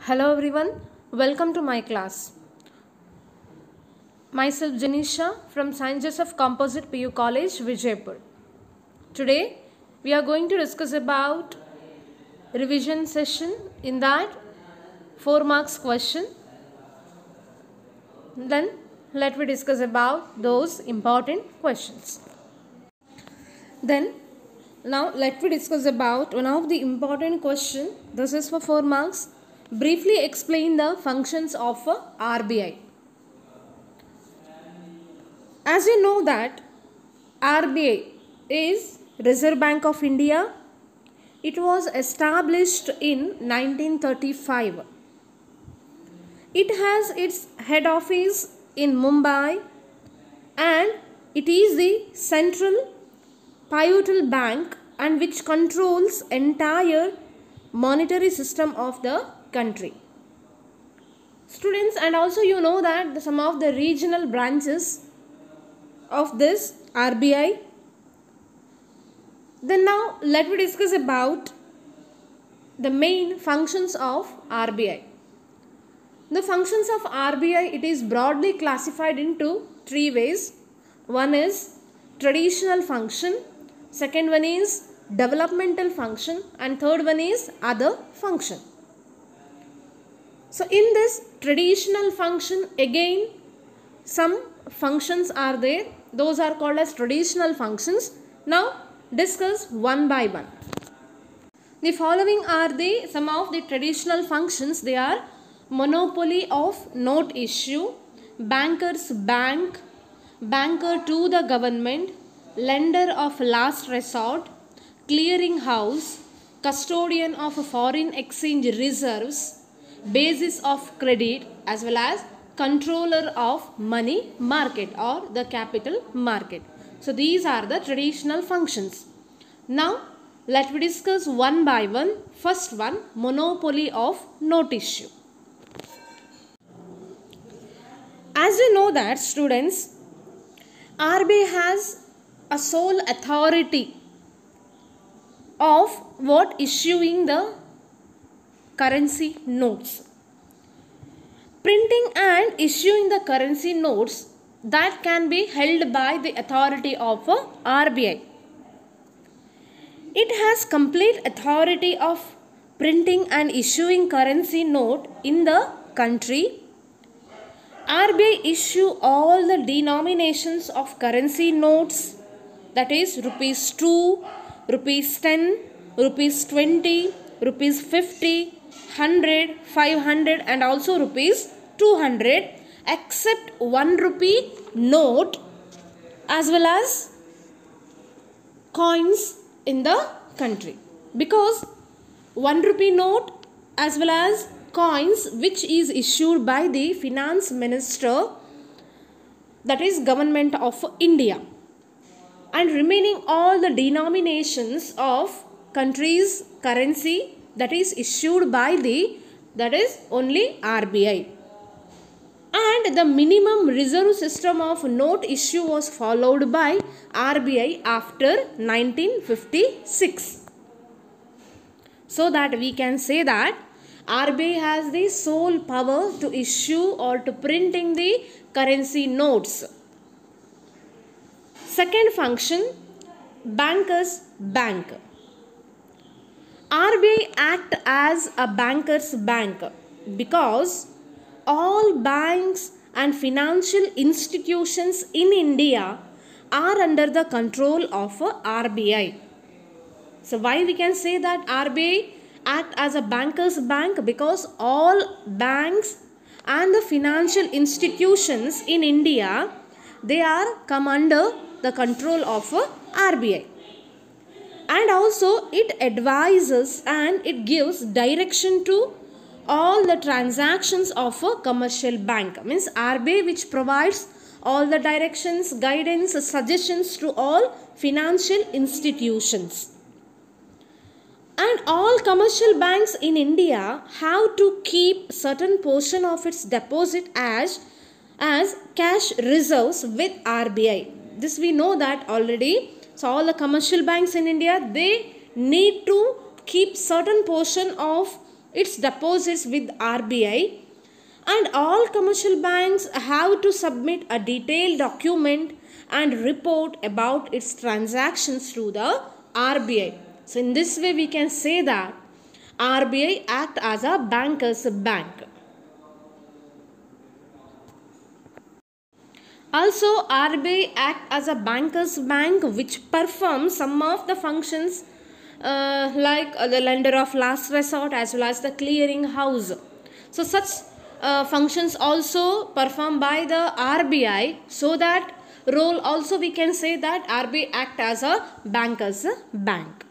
Hello everyone, welcome to my class. Myself Janisha from St. Joseph Composite PU College, Vijaypur. Today we are going to discuss about revision session. In that 4 marks question. Then let me discuss about those important questions. Now let me discuss about one of the important question. This is for 4 marks. Briefly explain the functions of RBI. As you know that RBI is Reserve Bank of India. It was established in 1935. It has its head office in Mumbai and it is the central pivotal bank and which controls entire monetary system of the country. Students, and also you know that some of the regional branches of this RBI. Then now let me discuss about the main functions of RBI. The functions of RBI, it is broadly classified into 3 ways. One is traditional function, second one is developmental function, and third one is other function. So in this traditional function, again some functions are there. Those are called as traditional functions. Now discuss one by one. The following are some of the traditional functions. They are monopoly of note issue, banker's bank, banker to the government, lender of last resort, clearing house, custodian of foreign exchange reserves, basis of credit, as well as controller of money market or the capital market. So these are the traditional functions. Now let me discuss one by one. First one, monopoly of note issue. As you know that students, RBI has a sole authority of what issuing the currency notes. Printing and issuing the currency notes, that can be held by the authority of RBI. It has complete authority of printing and issuing currency note in the country. RBI issue all the denominations of currency notes, that is rupees 2, rupees 10, rupees 20, rupees 50, 100, 500 and also rupees 200, except 1 rupee note as well as coins in the country. Because 1 rupee note as well as coins which is issued by the finance minister, that is government of India, and remaining all the denominations of country's currency, that is issued by that is only RBI. And the minimum reserve system of note issue was followed by RBI after 1956. So that we can say that RBI has the sole power to issue or to printing the currency notes. Second function, banker's bank. RBI act as a banker's bank because all banks and financial institutions in India are under the control of RBI. So why we can say that RBI act as a banker's bank? Because all banks and the financial institutions in India, they are come under the control of RBI. And also it advises and it gives direction to all the transactions of a commercial bank. Means RBI which provides all the directions, guidance, suggestions to all financial institutions. And all commercial banks in India have to keep certain portion of its deposit as cash reserves with RBI. This we know that already. So all the commercial banks in India, they need to keep certain portion of its deposits with RBI, and all commercial banks have to submit a detailed document and report about its transactions to the RBI. So in this way we can say that RBI act as a banker's bank. Also, RBI act as a banker's bank which performs some of the functions like the lender of last resort as well as the clearing house. So such functions also performed by the RBI, so that role also we can say that RBI act as a banker's bank.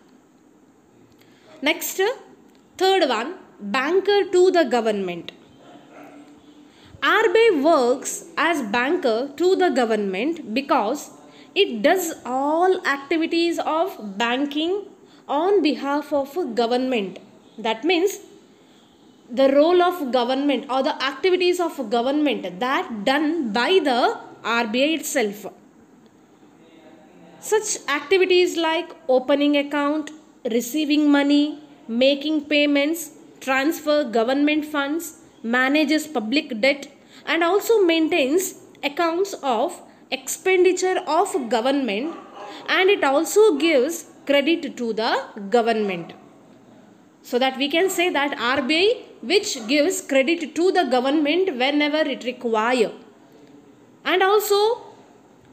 Next, third one, banker to the government. RBI works as banker to the government because it does all activities of banking on behalf of government. That means the role of government or the activities of government that done by the RBI itself. Such activities like opening account, receiving money, making payments, transfer government funds, manages public debt, and also maintains accounts of expenditure of government, and it also gives credit to the government. So that we can say that RBI which gives credit to the government whenever it requires. And also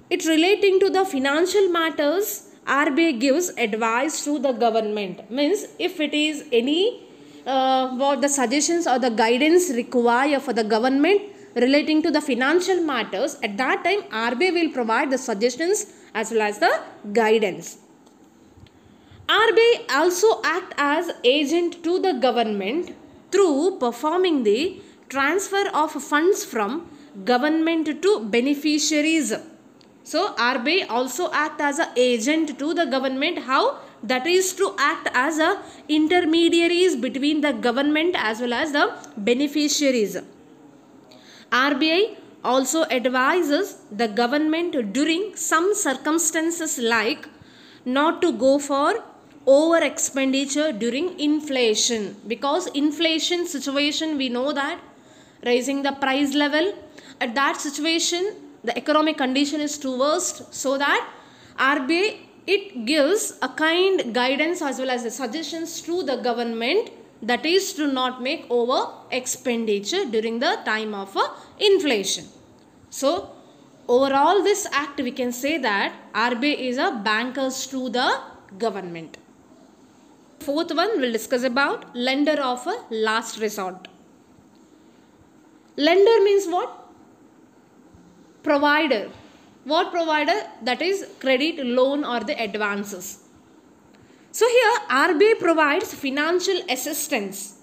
it relating to the financial matters, RBI gives advice to the government. Means if it is any what the suggestions or the guidance required for the government relating to the financial matters, at that time RBI will provide the suggestions as well as the guidance. RBI also act as agent to the government through performing the transfer of funds from government to beneficiaries. So RBI also act as an agent to the government. How? That is to act as a intermediaries between the government as well as the beneficiaries. RBI also advises the government during some circumstances like not to go for over expenditure during inflation, because inflation situation we know that raising the price level, at that situation the economic condition is too worst, so that RBI it gives a kind guidance as well as the suggestions to the government, that is to not make over expenditure during the time of inflation. So overall this act we can say that RBI is a bankers to the government. Fourth one we'll discuss about lender of a last resort. Lender means what? Provider. What provider? That is credit, loan or the advances. So here RBI provides financial assistance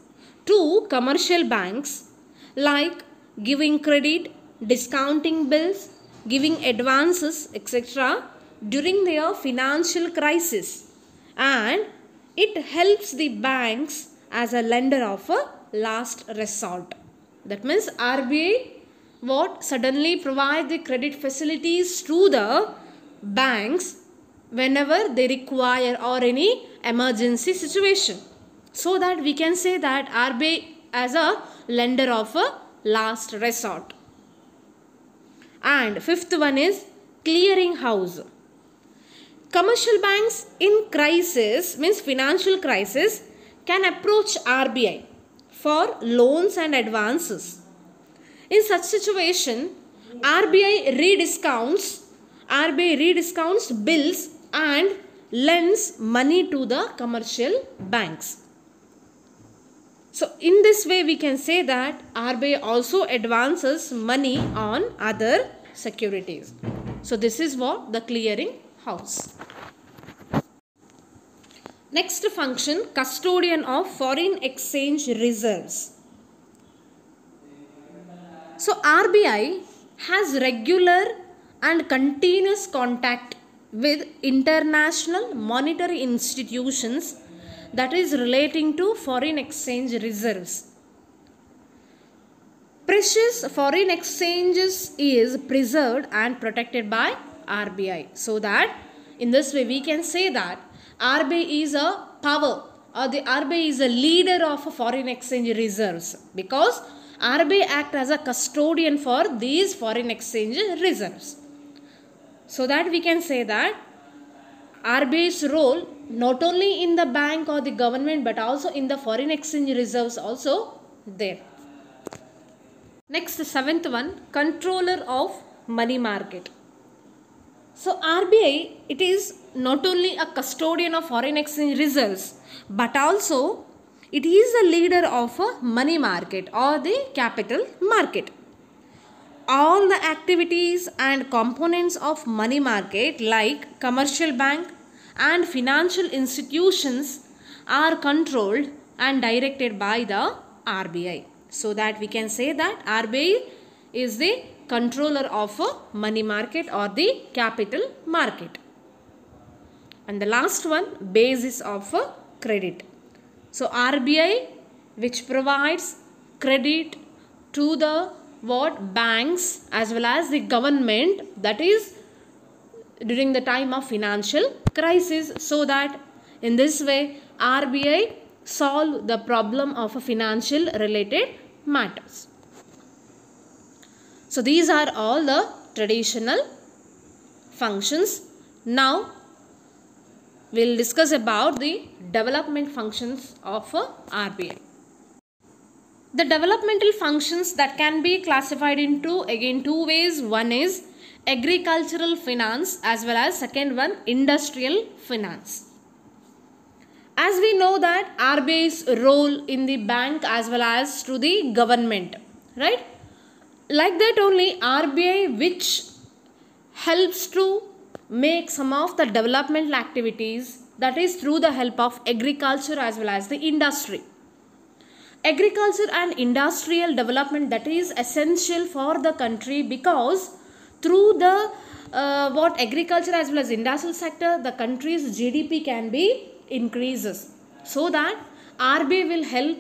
to commercial banks like giving credit, discounting bills, giving advances, etc. during their financial crisis, and it helps the banks as a lender of a last resort. That means RBI what suddenly provide the credit facilities to the banks whenever they require or any emergency situation. So that we can say that RBI as a lender of a last resort. And fifth one is clearing house. Commercial banks in crisis, means financial crisis, can approach RBI for loans and advances. In such situation, RBI rediscounts bills and lends money to the commercial banks. So in this way we can say that RBI also advances money on other securities. So this is what the clearing house. Next function, custodian of foreign exchange reserves. So RBI has regular and continuous contact with international monetary institutions, that is relating to foreign exchange reserves. Precious foreign exchanges is preserved and protected by RBI. So that in this way we can say that RBI is a power the RBI is a leader of foreign exchange reserves, because RBI act as a custodian for these foreign exchange reserves. So that we can say that RBI's role not only in the bank or the government but also in the foreign exchange reserves also there. Next, the seventh one, controller of money market. So RBI, it is not only a custodian of foreign exchange reserves but also it is a leader of a money market or the capital market. All the activities and components of money market like commercial bank and financial institutions are controlled and directed by the RBI. So that we can say that RBI is the controller of a money market or the capital market. And the last one, basis of a credit. So RBI, which provides credit to the banks as well as the government, that is during the time of financial crisis, so that in this way RBI solve the problem of a financial related matters. So these are all the traditional functions. Now we'll discuss about the development functions of RBI. The developmental functions that can be classified into again two ways. One is agricultural finance as well as second one industrial finance. As we know that RBI's role in the bank as well as to the government, right? Like that only RBI which helps to make some of the developmental activities, that is through the help of agriculture as well as the industry. Agriculture and industrial development, that is essential for the country, because through the agriculture as well as industrial sector, the country's GDP can be increases. So that RBI will help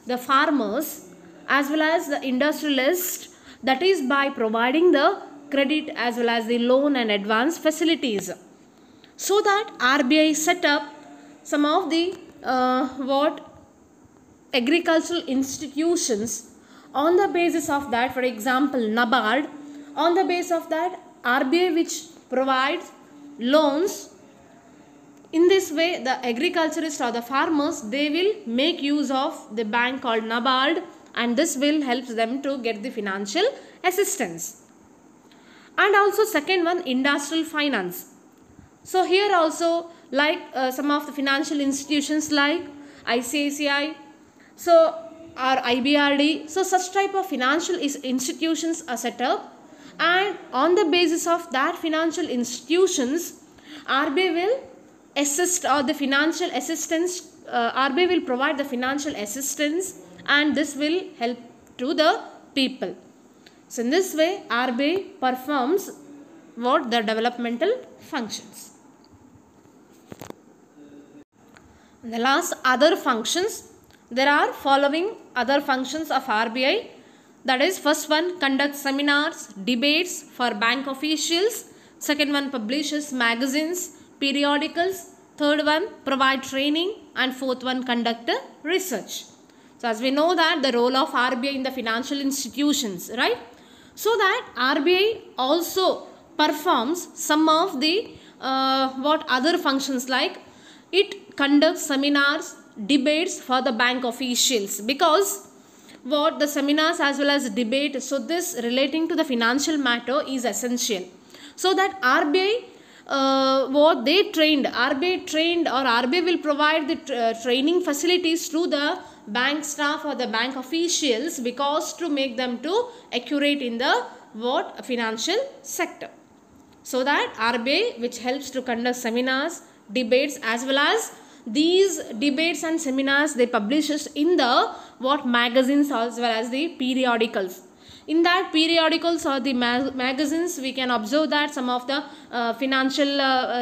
the farmers as well as the industrialists, that is by providing the credit as well as the loan and advance facilities. So that RBI set up some of the agricultural institutions. On the basis of that, for example NABARD, on the basis of that RBI which provides loans. In this way the agriculturists or the farmers, they will make use of the bank called NABARD, and this will help them to get the financial assistance. And also second one, industrial finance. So here also like some of the financial institutions like ICICI, so or IBRD, so such type of financial institutions are set up, and on the basis of that financial institutions RBI will assist or the financial assistance, RBI will provide the financial assistance, and this will help to the people. So in this way RBI performs the developmental functions. And the last, other functions. There are following other functions of RBI. That is, first one, conducts seminars, debates for bank officials. Second one, publishes magazines, periodicals. Third one, provide training. And fourth one, conduct research. So as we know that the role of RBI in the financial institutions, right? So that RBI also performs some of the other functions, like it conducts seminars, debates for the bank officials, because the seminars as well as debate, so this relating to the financial matter is essential. So that RBI RBI trained or RBI will provide the training facilities to the bank staff or the bank officials, because to make them to accurate in the financial sector. So that RBI which helps to conduct seminars, debates, as well as these debates and seminars they publishes in the magazines as well as the periodicals. In that periodicals or the magazines, we can observe that some of the financial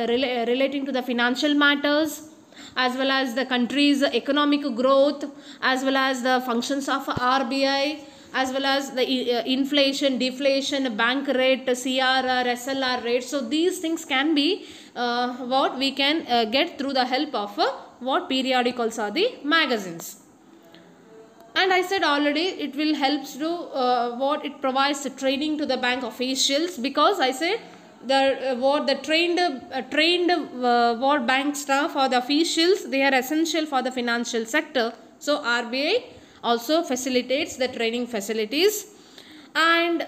relating to the financial matters, as well as the country's economic growth, as well as the functions of RBI, as well as the inflation, deflation, bank rate, CRR, SLR rate. So these things can be we can get through the help of what periodicals are the magazines. And I said already it will help to what it provides the training to the bank officials, because I said the trained what bank staff or the officials, they are essential for the financial sector. So RBI also facilitates the training facilities. And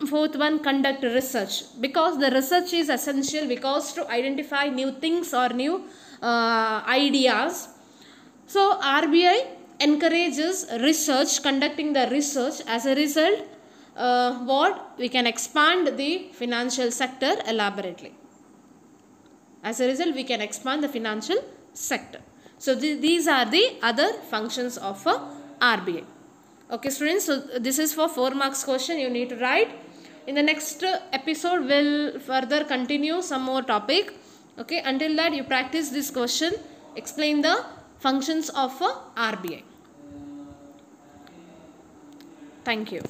fourth one, conduct research, because the research is essential, because to identify new things or new ideas. So RBI encourages research, conducting the research. As a result, what we can expand the financial sector elaborately. As a result, we can expand the financial sector. So these are the other functions of RBI. Okay students, so this is for 4 marks question you need to write. In the next episode, we'll further continue some more topic. Okay, until that you practice this question, explain the functions of RBI. Thank you.